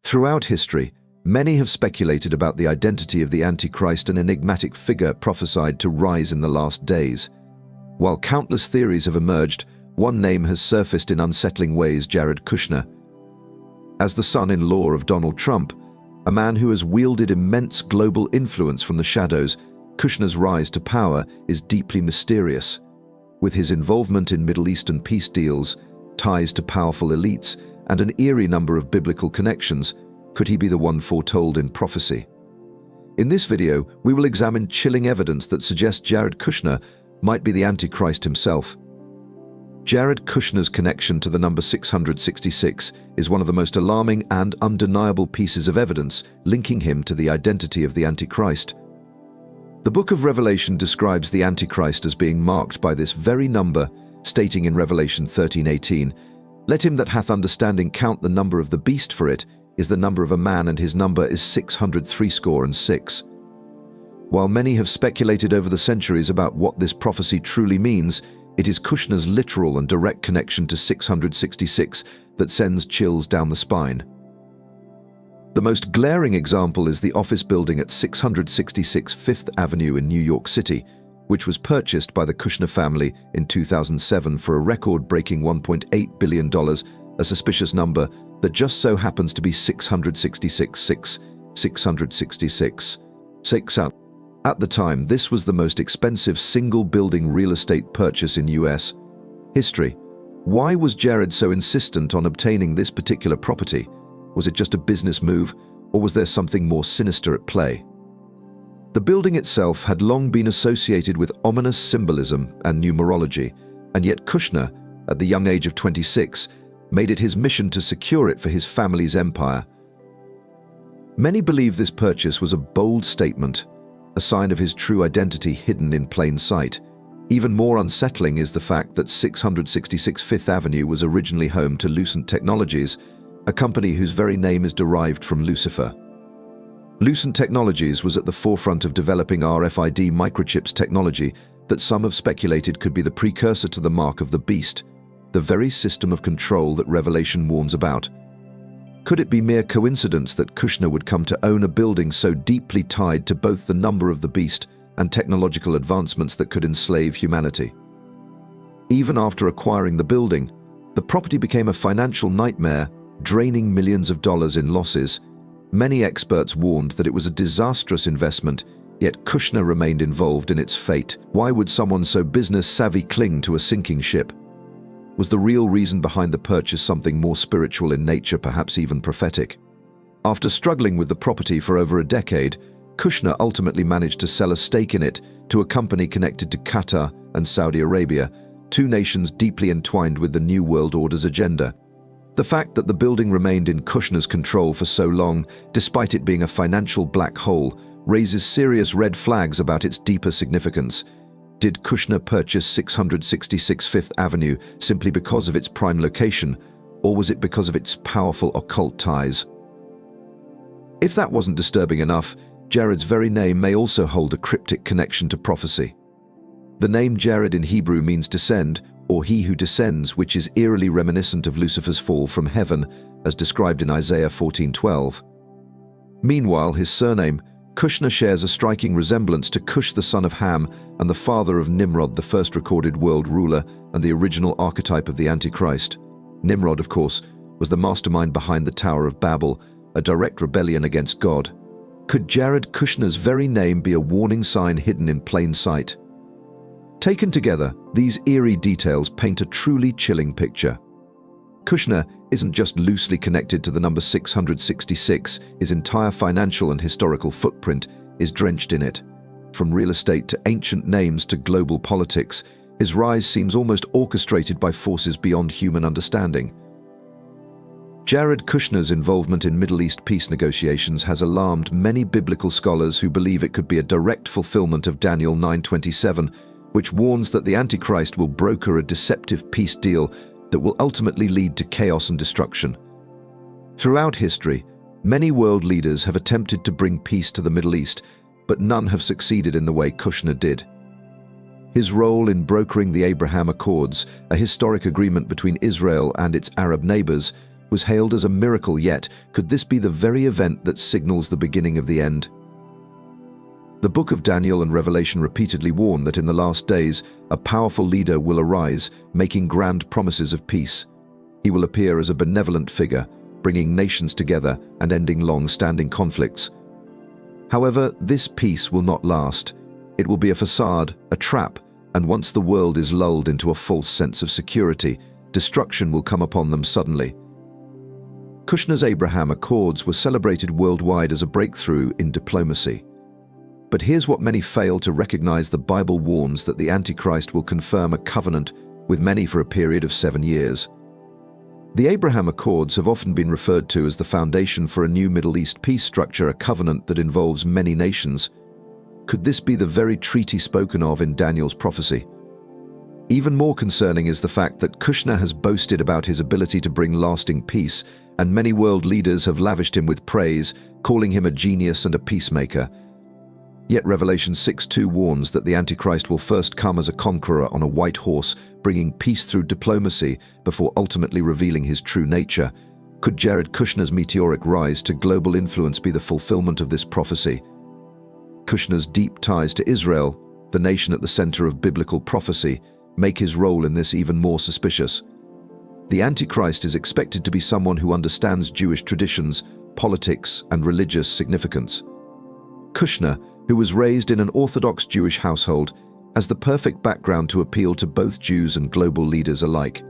Throughout history, many have speculated about the identity of the Antichrist, an enigmatic figure prophesied to rise in the last days. While countless theories have emerged, one name has surfaced in unsettling ways: Jared Kushner. As the son-in-law of Donald Trump, a man who has wielded immense global influence from the shadows, Kushner's rise to power is deeply mysterious. With his involvement in Middle Eastern peace deals, ties to powerful elites, and an eerie number of biblical connections, could he be the one foretold in prophecy? In this video, we will examine chilling evidence that suggests Jared Kushner might be the Antichrist himself. Jared Kushner's connection to the number 666 is one of the most alarming and undeniable pieces of evidence linking him to the identity of the Antichrist. The book of Revelation describes the Antichrist as being marked by this very number, stating in Revelation 13:18, "Let him that hath understanding count the number of the beast, for it is the number of a man, and his number is 666. While many have speculated over the centuries about what this prophecy truly means, it is Kushner's literal and direct connection to 666 that sends chills down the spine. The most glaring example is the office building at 666 Fifth Avenue in New York City, which was purchased by the Kushner family in 2007 for a record-breaking $1.8 billion, a suspicious number that just so happens to be 666. At the time, this was the most expensive single-building real estate purchase in U.S. history. Why was Jared so insistent on obtaining this particular property? Was it just a business move, or was there something more sinister at play? The building itself had long been associated with ominous symbolism and numerology, and yet Kushner, at the young age of 26, made it his mission to secure it for his family's empire. Many believe this purchase was a bold statement, a sign of his true identity hidden in plain sight. Even more unsettling is the fact that 666 Fifth Avenue was originally home to Lucent Technologies, a company whose very name is derived from Lucifer. Lucent Technologies was at the forefront of developing RFID microchips technology that some have speculated could be the precursor to the mark of the beast, the very system of control that Revelation warns about. Could it be mere coincidence that Kushner would come to own a building so deeply tied to both the number of the beast and technological advancements that could enslave humanity? Even after acquiring the building, the property became a financial nightmare, draining millions of dollars in losses. Many experts warned that it was a disastrous investment, yet Kushner remained involved in its fate. Why would someone so business-savvy cling to a sinking ship? Was the real reason behind the purchase something more spiritual in nature, perhaps even prophetic? After struggling with the property for over a decade, Kushner ultimately managed to sell a stake in it to a company connected to Qatar and Saudi Arabia, two nations deeply entwined with the New World Order's agenda. The fact that the building remained in Kushner's control for so long, despite it being a financial black hole, raises serious red flags about its deeper significance. Did Kushner purchase 666 Fifth Avenue simply because of its prime location, or was it because of its powerful occult ties? If that wasn't disturbing enough, Jared's very name may also hold a cryptic connection to prophecy. The name Jared in Hebrew means descend, or he who descends, which is eerily reminiscent of Lucifer's fall from heaven, as described in Isaiah 14:12. Meanwhile, his surname, Kushner, shares a striking resemblance to Cush, the son of Ham, and the father of Nimrod, the first recorded world ruler and the original archetype of the Antichrist. Nimrod, of course, was the mastermind behind the Tower of Babel, a direct rebellion against God. Could Jared Kushner's very name be a warning sign hidden in plain sight? Taken together, these eerie details paint a truly chilling picture. Kushner isn't just loosely connected to the number 666, his entire financial and historical footprint is drenched in it. From real estate to ancient names to global politics, his rise seems almost orchestrated by forces beyond human understanding. Jared Kushner's involvement in Middle East peace negotiations has alarmed many biblical scholars who believe it could be a direct fulfillment of Daniel 9:27, which warns that the Antichrist will broker a deceptive peace deal that will ultimately lead to chaos and destruction. Throughout history, many world leaders have attempted to bring peace to the Middle East, but none have succeeded in the way Kushner did. His role in brokering the Abraham Accords, a historic agreement between Israel and its Arab neighbors, was hailed as a miracle, yet could this be the very event that signals the beginning of the end? The book of Daniel and Revelation repeatedly warn that in the last days, a powerful leader will arise, making grand promises of peace. He will appear as a benevolent figure, bringing nations together and ending long-standing conflicts. However, this peace will not last. It will be a facade, a trap, and once the world is lulled into a false sense of security, destruction will come upon them suddenly. Kushner's Abraham Accords were celebrated worldwide as a breakthrough in diplomacy. But here's what many fail to recognize: the Bible warns that the Antichrist will confirm a covenant with many for a period of 7 years. The Abraham Accords have often been referred to as the foundation for a new Middle East peace structure, a covenant that involves many nations. Could this be the very treaty spoken of in Daniel's prophecy? Even more concerning is the fact that Kushner has boasted about his ability to bring lasting peace, and many world leaders have lavished him with praise, calling him a genius and a peacemaker. Yet Revelation 6:2 warns that the Antichrist will first come as a conqueror on a white horse, bringing peace through diplomacy before ultimately revealing his true nature. Could Jared Kushner's meteoric rise to global influence be the fulfillment of this prophecy? Kushner's deep ties to Israel, the nation at the center of biblical prophecy, make his role in this even more suspicious. The Antichrist is expected to be someone who understands Jewish traditions, politics, and religious significance. Kushner, who was raised in an Orthodox Jewish household, has the perfect background to appeal to both Jews and global leaders alike.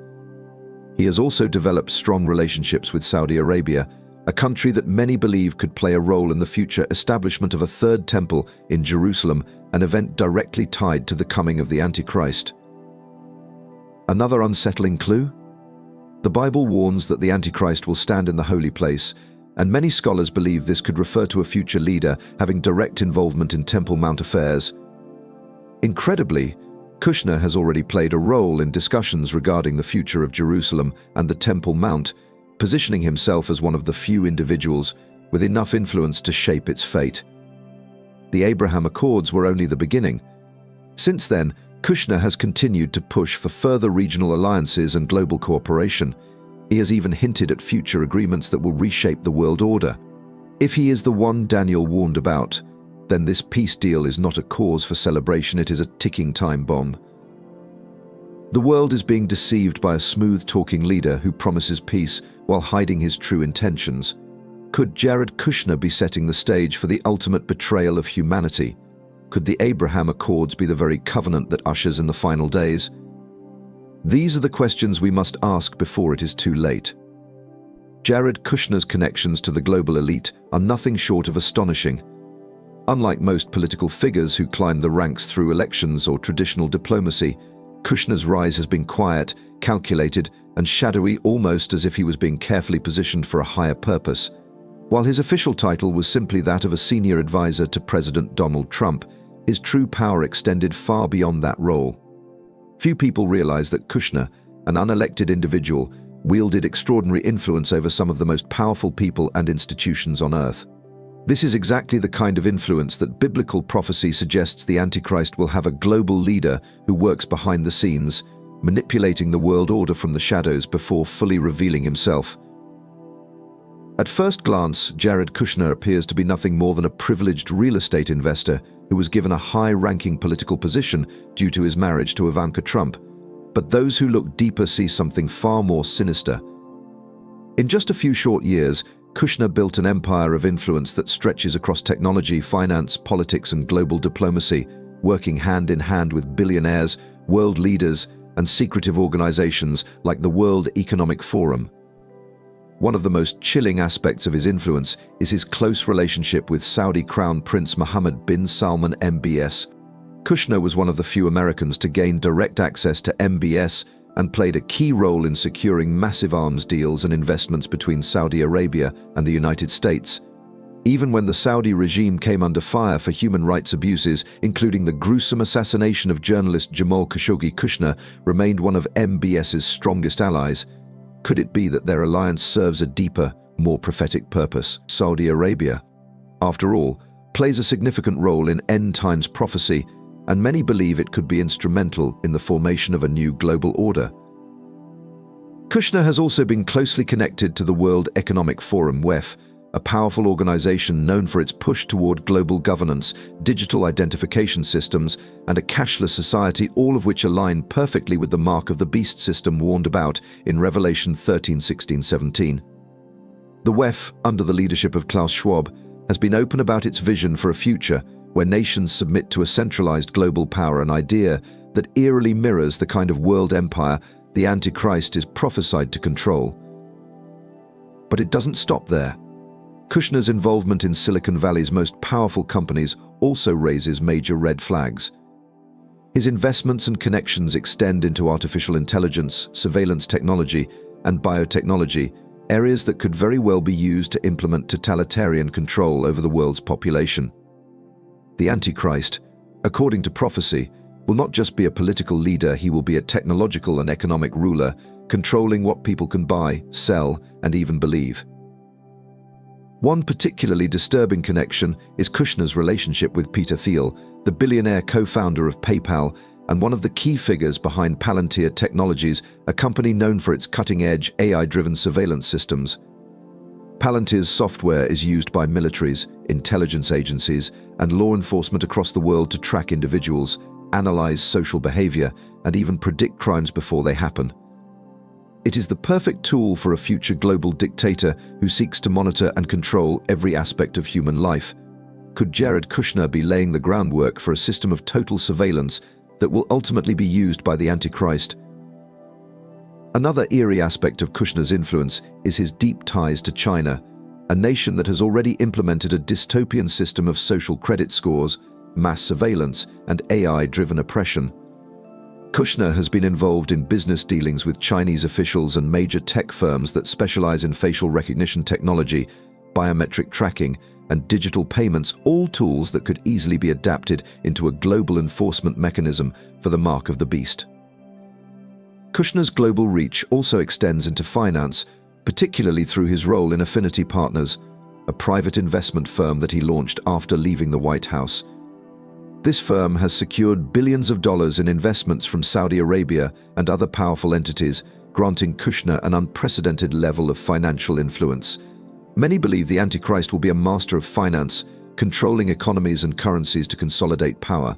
He has also developed strong relationships with Saudi Arabia, a country that many believe could play a role in the future establishment of a third temple in Jerusalem, an event directly tied to the coming of the Antichrist. Another unsettling clue? The Bible warns that the Antichrist will stand in the holy place, and many scholars believe this could refer to a future leader having direct involvement in Temple Mount affairs. Incredibly, Kushner has already played a role in discussions regarding the future of Jerusalem and the Temple Mount, positioning himself as one of the few individuals with enough influence to shape its fate. The Abraham Accords were only the beginning. Since then, Kushner has continued to push for further regional alliances and global cooperation. He has even hinted at future agreements that will reshape the world order. If he is the one Daniel warned about, then this peace deal is not a cause for celebration, it is a ticking time bomb. The world is being deceived by a smooth-talking leader who promises peace while hiding his true intentions. Could Jared Kushner be setting the stage for the ultimate betrayal of humanity? Could the Abraham Accords be the very covenant that ushers in the final days? These are the questions we must ask before it is too late. Jared Kushner's connections to the global elite are nothing short of astonishing. Unlike most political figures who climb the ranks through elections or traditional diplomacy, Kushner's rise has been quiet, calculated, and shadowy, almost as if he was being carefully positioned for a higher purpose. While his official title was simply that of a senior advisor to President Donald Trump, his true power extended far beyond that role. Few people realize that Kushner, an unelected individual, wielded extraordinary influence over some of the most powerful people and institutions on earth. This is exactly the kind of influence that biblical prophecy suggests the Antichrist will have: a global leader who works behind the scenes, manipulating the world order from the shadows before fully revealing himself. At first glance, Jared Kushner appears to be nothing more than a privileged real estate investor who was given a high-ranking political position due to his marriage to Ivanka Trump. But those who look deeper see something far more sinister. In just a few short years, Kushner built an empire of influence that stretches across technology, finance, politics, and global diplomacy, working hand in hand with billionaires, world leaders, and secretive organizations like the World Economic Forum. One of the most chilling aspects of his influence is his close relationship with Saudi Crown Prince Mohammed bin Salman MBS. Kushner was one of the few Americans to gain direct access to MBS and played a key role in securing massive arms deals and investments between Saudi Arabia and the United States. Even when the Saudi regime came under fire for human rights abuses, including the gruesome assassination of journalist Jamal Khashoggi, Kushner remained one of MBS's strongest allies. Could it be that their alliance serves a deeper, more prophetic purpose? Saudi Arabia, after all, plays a significant role in end-times prophecy, and many believe it could be instrumental in the formation of a new global order. Kushner has also been closely connected to the World Economic Forum (WEF), a powerful organization known for its push toward global governance, digital identification systems, and a cashless society, all of which align perfectly with the mark of the beast system warned about in Revelation 13:16-17. The WEF, under the leadership of Klaus Schwab, has been open about its vision for a future where nations submit to a centralized global power, an idea that eerily mirrors the kind of world empire the Antichrist is prophesied to control. But it doesn't stop there. Kushner's involvement in Silicon Valley's most powerful companies also raises major red flags. His investments and connections extend into artificial intelligence, surveillance technology, and biotechnology, areas that could very well be used to implement totalitarian control over the world's population. The Antichrist, according to prophecy, will not just be a political leader, he will be a technological and economic ruler, controlling what people can buy, sell, and even believe. One particularly disturbing connection is Kushner's relationship with Peter Thiel, the billionaire co-founder of PayPal and one of the key figures behind Palantir Technologies, a company known for its cutting-edge AI-driven surveillance systems. Palantir's software is used by militaries, intelligence agencies, and law enforcement across the world to track individuals, analyze social behavior, and even predict crimes before they happen. It is the perfect tool for a future global dictator who seeks to monitor and control every aspect of human life. Could Jared Kushner be laying the groundwork for a system of total surveillance that will ultimately be used by the Antichrist? Another eerie aspect of Kushner's influence is his deep ties to China, a nation that has already implemented a dystopian system of social credit scores, mass surveillance, and AI-driven oppression. Kushner has been involved in business dealings with Chinese officials and major tech firms that specialize in facial recognition technology, biometric tracking, and digital payments, all tools that could easily be adapted into a global enforcement mechanism for the mark of the beast. Kushner's global reach also extends into finance, particularly through his role in Affinity Partners, a private investment firm that he launched after leaving the White House. This firm has secured billions of dollars in investments from Saudi Arabia and other powerful entities, granting Kushner an unprecedented level of financial influence. Many believe the Antichrist will be a master of finance, controlling economies and currencies to consolidate power.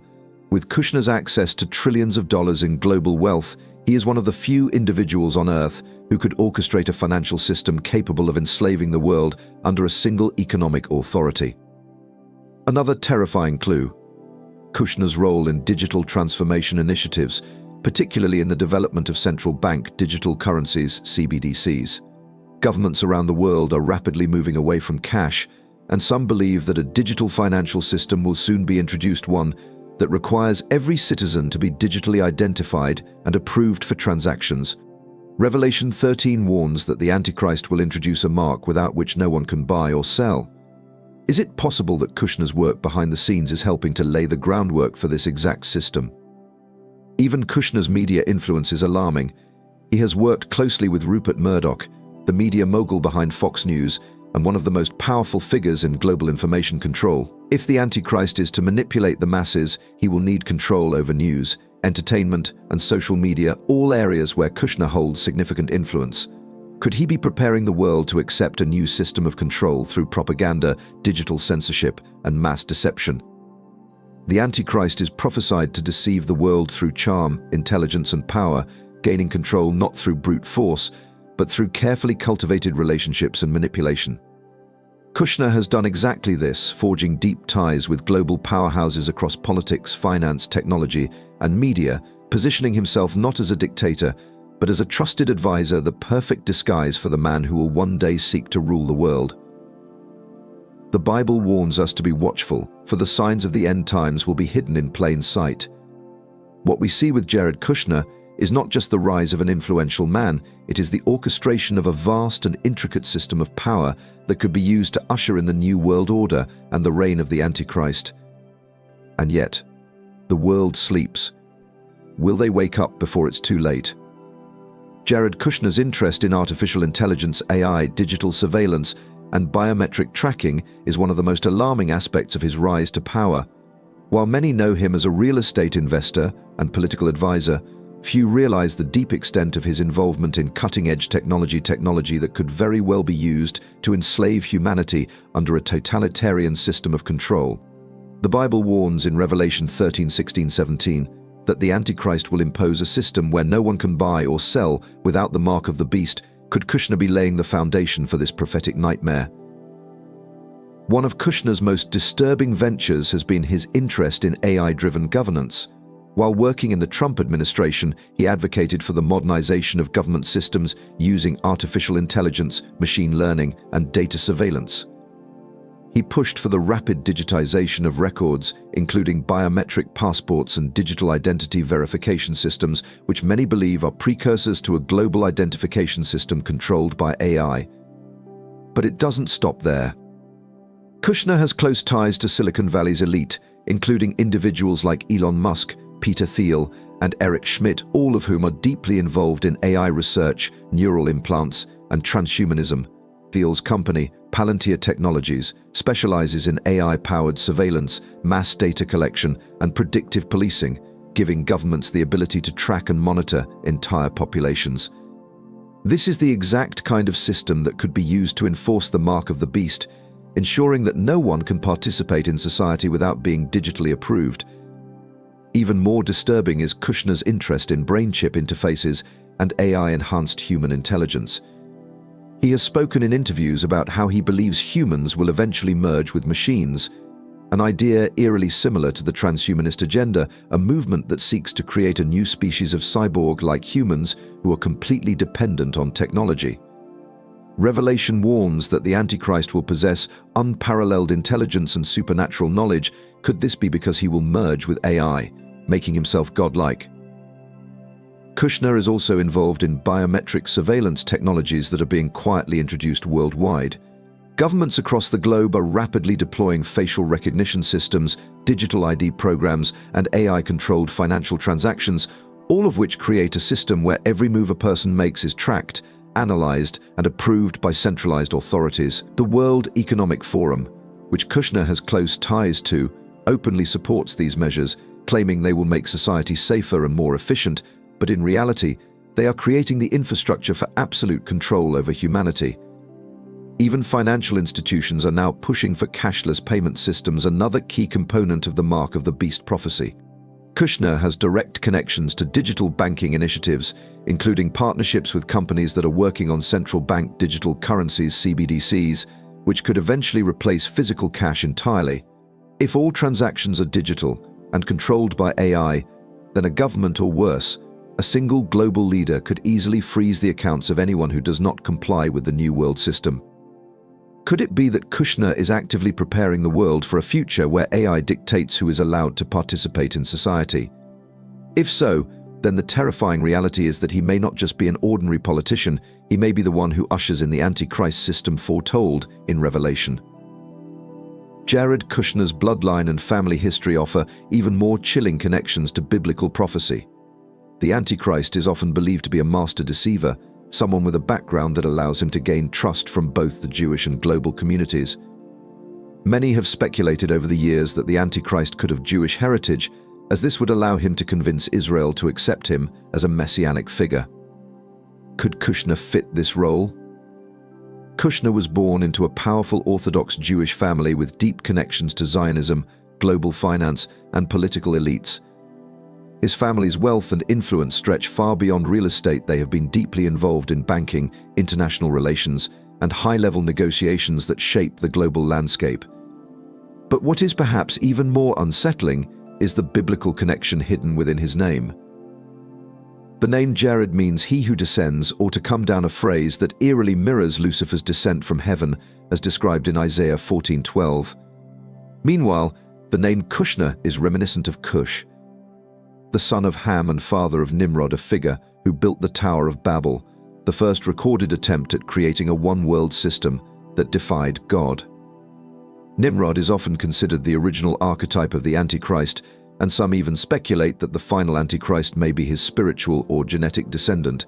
With Kushner's access to trillions of dollars in global wealth, he is one of the few individuals on Earth who could orchestrate a financial system capable of enslaving the world under a single economic authority. Another terrifying clue: Kushner's role in digital transformation initiatives, particularly in the development of central bank digital currencies, CBDCs. Governments around the world are rapidly moving away from cash, and some believe that a digital financial system will soon be introduced, one that requires every citizen to be digitally identified and approved for transactions. Revelation 13 warns that the Antichrist will introduce a mark without which no one can buy or sell. Is it possible that Kushner's work behind the scenes is helping to lay the groundwork for this exact system? Even Kushner's media influence is alarming. He has worked closely with Rupert Murdoch, the media mogul behind Fox News, and one of the most powerful figures in global information control. If the Antichrist is to manipulate the masses, he will need control over news, entertainment, and social media, all areas where Kushner holds significant influence. Could he be preparing the world to accept a new system of control through propaganda, digital censorship, and mass deception? The Antichrist is prophesied to deceive the world through charm, intelligence, and power, gaining control not through brute force, but through carefully cultivated relationships and manipulation. Kushner has done exactly this, forging deep ties with global powerhouses across politics, finance, technology, and media, positioning himself not as a dictator, but as a trusted advisor, the perfect disguise for the man who will one day seek to rule the world. The Bible warns us to be watchful, for the signs of the end times will be hidden in plain sight. What we see with Jared Kushner is not just the rise of an influential man, it is the orchestration of a vast and intricate system of power that could be used to usher in the new world order and the reign of the Antichrist. And yet, the world sleeps. Will they wake up before it's too late? Jared Kushner's interest in artificial intelligence, AI, digital surveillance, and biometric tracking is one of the most alarming aspects of his rise to power. While many know him as a real estate investor and political advisor, Few realize the deep extent of his involvement in cutting-edge technology that could very well be used to enslave humanity under a totalitarian system of control. The Bible warns in Revelation 13, 16, 17 that the Antichrist will impose a system where no one can buy or sell without the mark of the beast. Could Kushner be laying the foundation for this prophetic nightmare? One of Kushner's most disturbing ventures has been his interest in AI-driven governance. While working in the Trump administration, he advocated for the modernization of government systems using artificial intelligence, machine learning, and data surveillance. He pushed for the rapid digitization of records, including biometric passports and digital identity verification systems, which many believe are precursors to a global identification system controlled by AI. But it doesn't stop there. Kushner has close ties to Silicon Valley's elite, including individuals like Elon Musk, Peter Thiel, and Eric Schmidt, all of whom are deeply involved in AI research, neural implants, and transhumanism. Thiel's company, Palantir Technologies, specializes in AI-powered surveillance, mass data collection, and predictive policing, giving governments the ability to track and monitor entire populations. This is the exact kind of system that could be used to enforce the mark of the beast, ensuring that no one can participate in society without being digitally approved. Even more disturbing is Kushner's interest in brain chip interfaces and AI-enhanced human intelligence. He has spoken in interviews about how he believes humans will eventually merge with machines, an idea eerily similar to the transhumanist agenda, a movement that seeks to create a new species of cyborg like humans who are completely dependent on technology. Revelation warns that the Antichrist will possess unparalleled intelligence and supernatural knowledge. Could this be because he will merge with AI, making himself godlike? Kushner is also involved in biometric surveillance technologies that are being quietly introduced worldwide. Governments across the globe are rapidly deploying facial recognition systems, digital ID programs, and AI-controlled financial transactions, all of which create a system where every move a person makes is tracked, analyzed, and approved by centralized authorities. The World Economic Forum, which Kushner has close ties to, openly supports these measures, claiming they will make society safer and more efficient, but in reality, they are creating the infrastructure for absolute control over humanity. Even financial institutions are now pushing for cashless payment systems, another key component of the mark of the beast prophecy. Kushner has direct connections to digital banking initiatives, including partnerships with companies that are working on central bank digital currencies, CBDCs, which could eventually replace physical cash entirely. If all transactions are digital and controlled by AI, then a government, or worse, a single global leader, could easily freeze the accounts of anyone who does not comply with the new world system. Could it be that Kushner is actively preparing the world for a future where AI dictates who is allowed to participate in society? If so, then the terrifying reality is that he may not just be an ordinary politician, he may be the one who ushers in the Antichrist system foretold in Revelation. Jared Kushner's bloodline and family history offer even more chilling connections to biblical prophecy. The Antichrist is often believed to be a master deceiver, someone with a background that allows him to gain trust from both the Jewish and global communities. Many have speculated over the years that the Antichrist could have Jewish heritage, as this would allow him to convince Israel to accept him as a messianic figure. Could Kushner fit this role? Kushner was born into a powerful Orthodox Jewish family with deep connections to Zionism, global finance, and political elites. His family's wealth and influence stretch far beyond real estate. They have been deeply involved in banking, international relations, and high-level negotiations that shape the global landscape. But what is perhaps even more unsettling is the biblical connection hidden within his name. The name Jared means he who descends, or to come down, a phrase that eerily mirrors Lucifer's descent from heaven, as described in Isaiah 14:12. Meanwhile, the name Kushner is reminiscent of Cush, the son of Ham and father of Nimrod, a figure who built the Tower of Babel, the first recorded attempt at creating a one-world system that defied God. Nimrod is often considered the original archetype of the Antichrist, and some even speculate that the final Antichrist may be his spiritual or genetic descendant.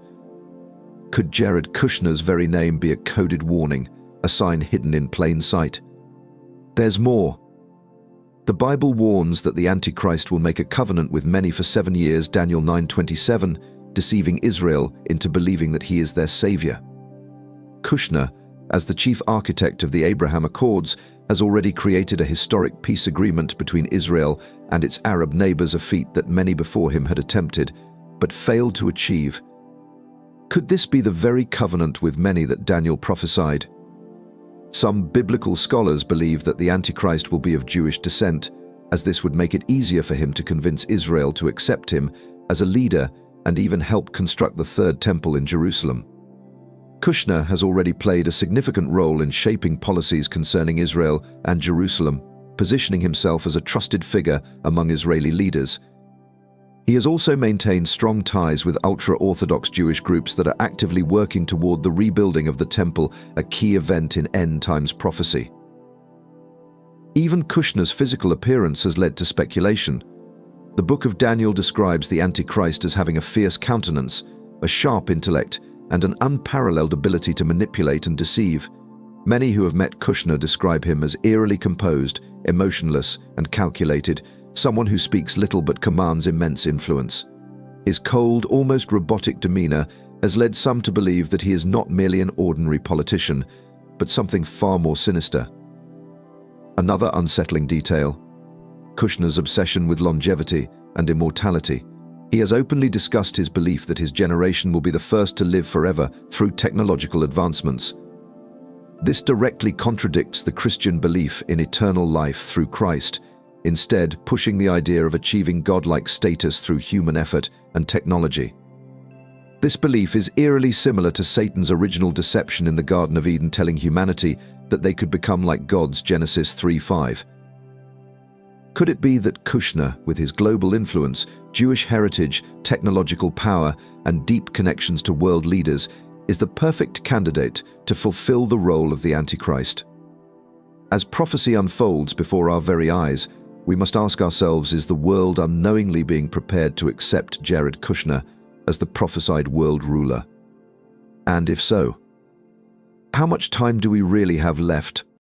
Could Jared Kushner's very name be a coded warning, a sign hidden in plain sight? There's more. The The Bible warns that the Antichrist will make a covenant with many for 7 years, Daniel 9:27, deceiving Israel into believing that he is their savior. Kushner, as the chief architect of the Abraham Accords, has already created a historic peace agreement between Israel and its Arab neighbors, a feat that many before him had attempted, but failed to achieve. Could this be the very covenant with many that Daniel prophesied? Some biblical scholars believe that the Antichrist will be of Jewish descent, as this would make it easier for him to convince Israel to accept him as a leader and even help construct the third temple in Jerusalem. Kushner has already played a significant role in shaping policies concerning Israel and Jerusalem, positioning himself as a trusted figure among Israeli leaders. He has also maintained strong ties with ultra-Orthodox Jewish groups that are actively working toward the rebuilding of the temple, a key event in end times prophecy. Even Kushner's physical appearance has led to speculation. The book of Daniel describes the Antichrist as having a fierce countenance, a sharp intellect, and an unparalleled ability to manipulate and deceive. Many who have met Kushner describe him as eerily composed, emotionless, and calculated, someone who speaks little but commands immense influence. His cold, almost robotic demeanor has led some to believe that he is not merely an ordinary politician, but something far more sinister. Another unsettling detail: Kushner's obsession with longevity and immortality. He has openly discussed his belief that his generation will be the first to live forever through technological advancements. This directly contradicts the Christian belief in eternal life through Christ, instead pushing the idea of achieving godlike status through human effort and technology. This belief is eerily similar to Satan's original deception in the Garden of Eden, telling humanity that they could become like gods, Genesis 3:5. Could it be that Kushner, with his global influence, Jewish heritage, technological power, and deep connections to world leaders, is the perfect candidate to fulfill the role of the Antichrist? As prophecy unfolds before our very eyes, we must ask ourselves, is the world unknowingly being prepared to accept Jared Kushner as the prophesied world ruler? And if so, how much time do we really have left